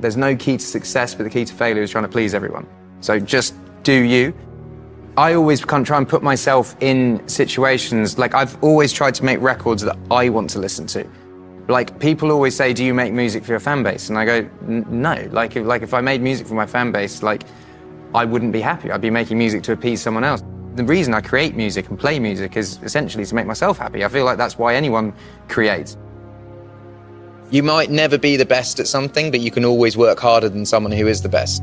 There's no key to success, but the key to failure is trying to please everyone. So just do you. I always try and put myself in situations, like I've always tried to make records that I want to listen to. Like people always say, do you make music for your fan base? And I go, no. Like if I made music for my fan base, like I wouldn't be happy. I'd be making music to appease someone else. The reason I create music and play music is essentially to make myself happy. I feel like that's why anyone creates. You might never be the best at something, but you can always work harder than someone who is the best.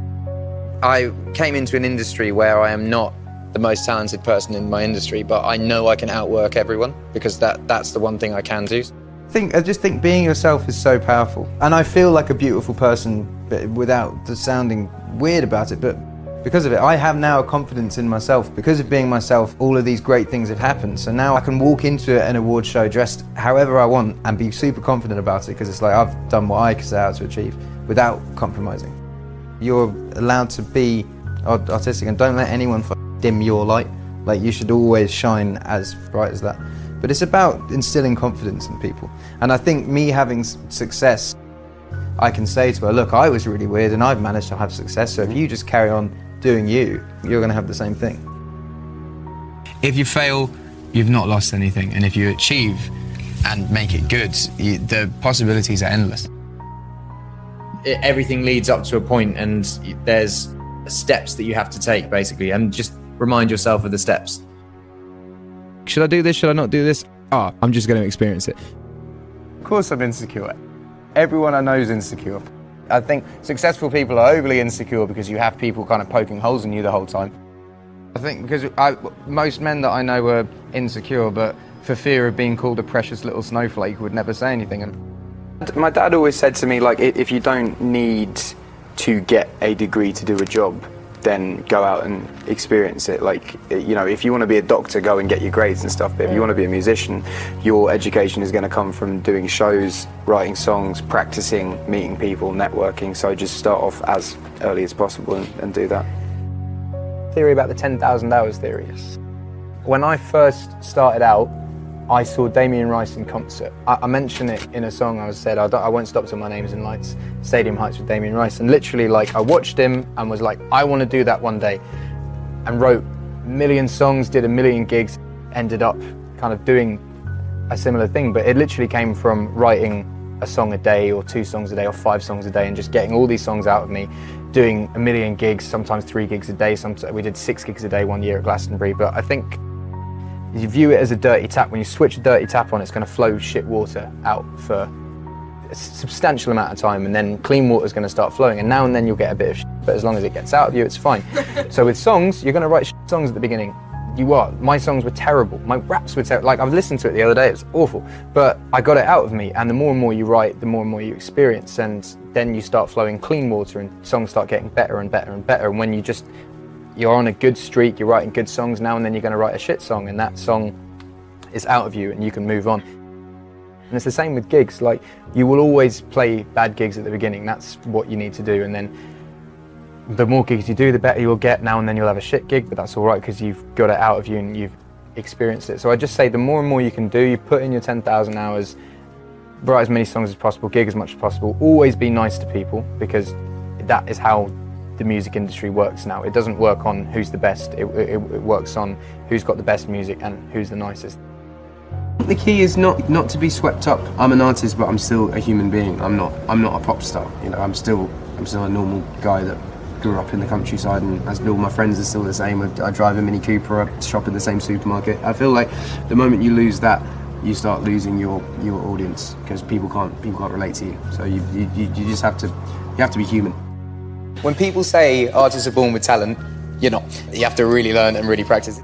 I came into an industry where I am not the most talented person in my industry, but I know I can outwork everyone because that's the one thing I can do. I just think being yourself is so powerful. And I feel like a beautiful person, but without the sounding weird about it, but because of it, I have now a confidence in myself. Because of being myself, all of these great things have happened. So now I can walk into an award show dressed however I want and be super confident about it, because it's like I've done what I set out to achieve without compromising. You're allowed to be artistic and don't let anyone dim your light. Like you should always shine as bright as that. But it's about instilling confidence in people. And I think me having success, I can say to her, look, I was really weird and I've managed to have success, so if you just carry on doing you, you're going to have the same thing. If you fail, you've not lost anything. And if you achieve and make it good, the possibilities are endless. Everything leads up to a point and there's steps that you have to take, basically, and just remind yourself of the steps. Should I do this? Should I not do this? I'm just going to experience it. Of course I'm insecure. Everyone I know is insecure. I think successful people are overly insecure because you have people kind of poking holes in you the whole time. I think because most men that I know are insecure, but for fear of being called a precious little snowflake would never say anything. And my dad always said to me, like, if you don't need to get a degree to do a job, then go out and experience it. Like, you know, if you want to be a doctor, go and get your grades and stuff, but if you want to be a musician, your education is going to come from doing shows, writing songs, practicing, meeting people, networking. So just start off as early as possible and do that. Theory about the 10,000 hours theory. When I first started out, I saw Damien Rice in concert. I mentioned it in a song. I said, I won't stop till my name's in lights, Stadium Heights with Damien Rice. And literally, like, I watched him and was like, I want to do that one day. And wrote a million songs, did a million gigs, ended up kind of doing a similar thing. But it literally came from writing a song a day or 2 songs a day or 5 songs a day and just getting all these songs out of me, doing a million gigs, sometimes 3 gigs a day. Sometimes we did 6 gigs a day one year at Glastonbury. But I think you view it as a dirty tap. When you switch a dirty tap on, it's going to flow shit water out for a substantial amount of time, and then clean water is going to start flowing, and now and then you'll get a bit of shit, but as long as it gets out of you, it's fine. So with songs, you're going to write shit songs at the beginning. You are. My songs were terrible. My raps were terrible. Like, I've listened to it the other day, it's awful. But I got it out of me, and the more and more you write, the more and more you experience, and then you start flowing clean water, and songs start getting better and better and better, and when you're on a good streak, you're writing good songs, now and then you're going to write a shit song, and that song is out of you and you can move on. And it's the same with gigs. Like, you will always play bad gigs at the beginning. That's what you need to do, and then the more gigs you do, the better you'll get. Now and then you'll have a shit gig, but that's all right because you've got it out of you and you've experienced it. So I just say the more and more you can do, you put in your 10,000 hours, write as many songs as possible, gig as much as possible, always be nice to people, because that is how the music industry works now. It doesn't work on who's the best, it works on who's got the best music and who's the nicest. The key is not to be swept up. I'm an artist, but I'm still a human being. I'm not a pop star. You know, I'm still a normal guy that grew up in the countryside, and as all my friends are still the same. I drive a Mini Cooper, I shop in the same supermarket. I feel like the moment you lose that, you start losing your audience, because people can't relate to you. So you just have to be human. When people say artists are born with talent, you're not. You have to really learn and really practice it.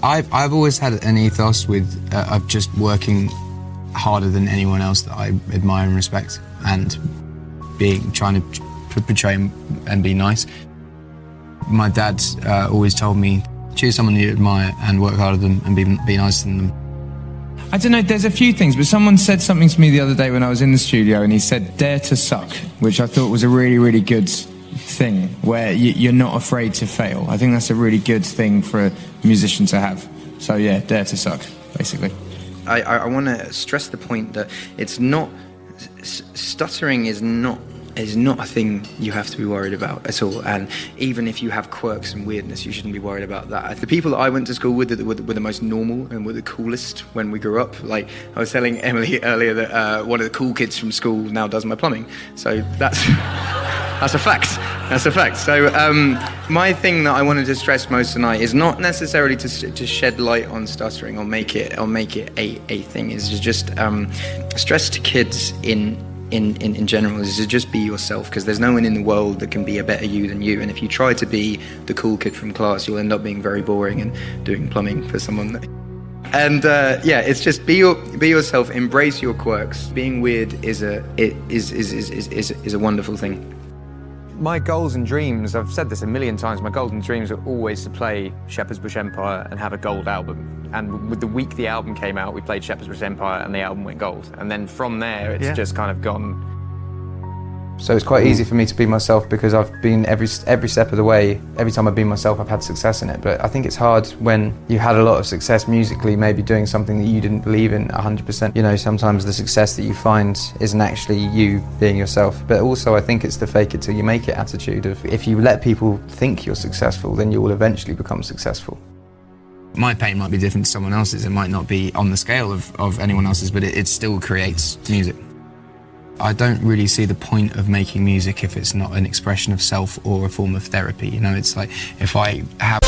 I've always had an ethos of just working harder than anyone else that I admire and respect, and trying to portray and be nice. My dad always told me, choose someone you admire and work harder than them and be nicer than them. I don't know, there's a few things, but someone said something to me the other day when I was in the studio, and he said, dare to suck, which I thought was a really, really good thing, where you're not afraid to fail. I think that's a really good thing for a musician to have. So yeah, dare to suck, basically. I want to stress the point that it's not, stuttering is not is not a thing you have to be worried about at all. And even if you have quirks and weirdness, you shouldn't be worried about that. The people that I went to school with were the most normal and were the coolest when we grew up. Like I was telling Emily earlier that one of the cool kids from school now does my plumbing. So that's that's a fact. That's a fact. So my thing that I wanted to stress most tonight is not necessarily to shed light on stuttering or make it a thing. Is to just stress to kids in general is to just be yourself, because there's no one in the world that can be a better you than you. And if you try to be the cool kid from class, you'll end up being very boring and doing plumbing for someone. And yeah, it's just be yourself, embrace your quirks. Being weird is a wonderful thing. My goals and dreams, I've said this a million times, my goals and dreams are always to play Shepherd's Bush Empire and have a gold album. And with the week the album came out, we played Shepherd's Bush Empire and the album went gold. And then from there, it's just kind of gone. So it's quite easy for me to be myself because I've been every step of the way. Every time I've been myself, I've had success in it. But I think it's hard when you had a lot of success musically, maybe doing something that you didn't believe in 100%. You know, sometimes the success that you find isn't actually you being yourself. But also I think it's the fake it till you make it attitude of, if you let people think you're successful, then you will eventually become successful. My pain might be different to someone else's. It might not be on the scale of anyone else's, but it still creates music. I don't really see the point of making music if it's not an expression of self or a form of therapy. You know, it's like if I have...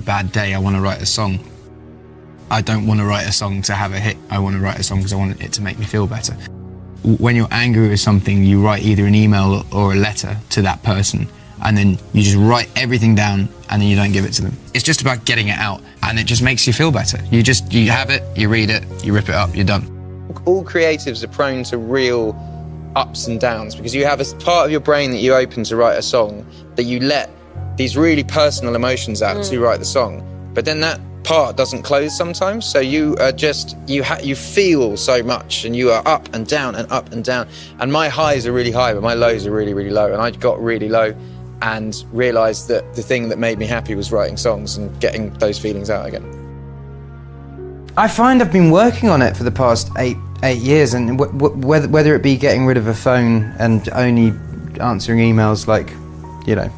Bad day, I want to write a song. I don't want to write a song to have a hit. I want to write a song because I want it to make me feel better. When you're angry with something, you write either an email or a letter to that person, and then you just write everything down and then you don't give it to them. It's just about getting it out, and it just makes you feel better. You have it, you read it, you rip it up, you're done. All creatives are prone to real ups and downs because you have a part of your brain that you open to write a song that you let these really personal emotions out to write the song, but then that part doesn't close sometimes, so you are just you feel so much and you are up and down and up and down, and my highs are really high but my lows are really, really low, and I got really low and realized that the thing that made me happy was writing songs and getting those feelings out again. I find I've been working on it for the past eight years, and whether it be getting rid of a phone and only answering emails, like, you know,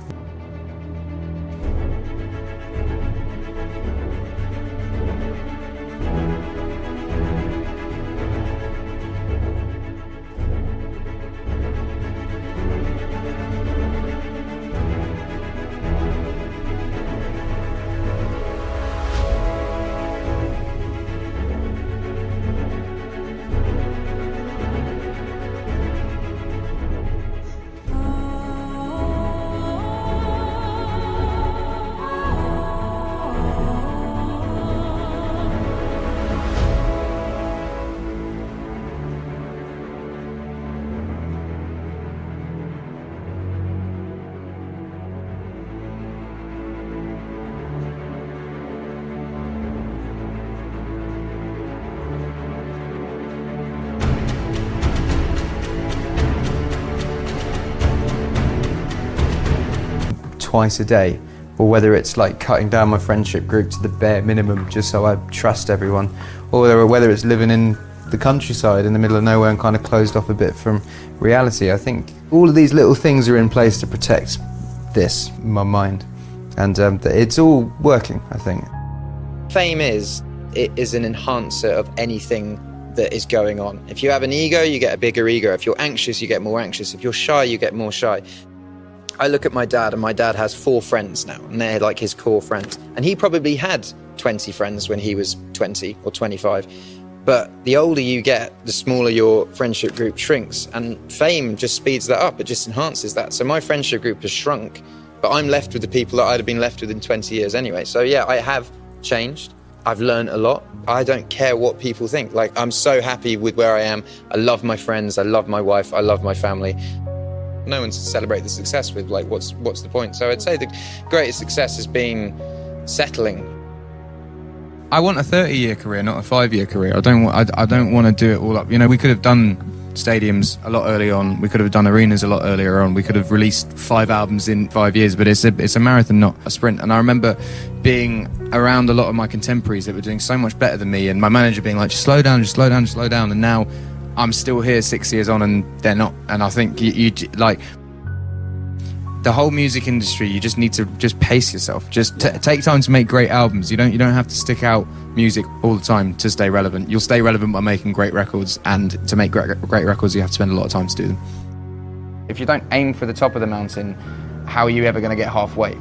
twice a day, or whether it's like cutting down my friendship group to the bare minimum just so I trust everyone, or whether it's living in the countryside in the middle of nowhere and kind of closed off a bit from reality. I think all of these little things are in place to protect this, my mind, and it's all working, I think. Fame it is an enhancer of anything that is going on. If you have an ego, you get a bigger ego. If you're anxious, you get more anxious. If you're shy, you get more shy. I look at my dad, and my dad has 4 friends now, and they're like his core friends. And he probably had 20 friends when he was 20 or 25. But the older you get, the smaller your friendship group shrinks, and fame just speeds that up. It just enhances that. So my friendship group has shrunk, but I'm left with the people that I'd have been left with in 20 years anyway. So yeah, I have changed. I've learned a lot. I don't care what people think. Like, I'm so happy with where I am. I love my friends. I love my wife. I love my family. No one to celebrate the success with. Like, what's the point? So I'd say the greatest success has been settling. I want a 30-year career, not a 5-year career. I don't want to do it all up. You know, we could have done stadiums a lot early on. We could have done arenas a lot earlier on. We could have released 5 albums in 5 years, but it's a marathon, not a sprint. And I remember being around a lot of my contemporaries that were doing so much better than me, and my manager being like, just slow down, just slow down, just slow down. And now I'm still here 6 years on and they're not. And I think you like the whole music industry, you just need to just pace yourself. Just take time to make great albums. You don't have to stick out music all the time to stay relevant. You'll stay relevant by making great records, and to make great records, you have to spend a lot of time to do them. If you don't aim for the top of the mountain, how are you ever going to get halfway?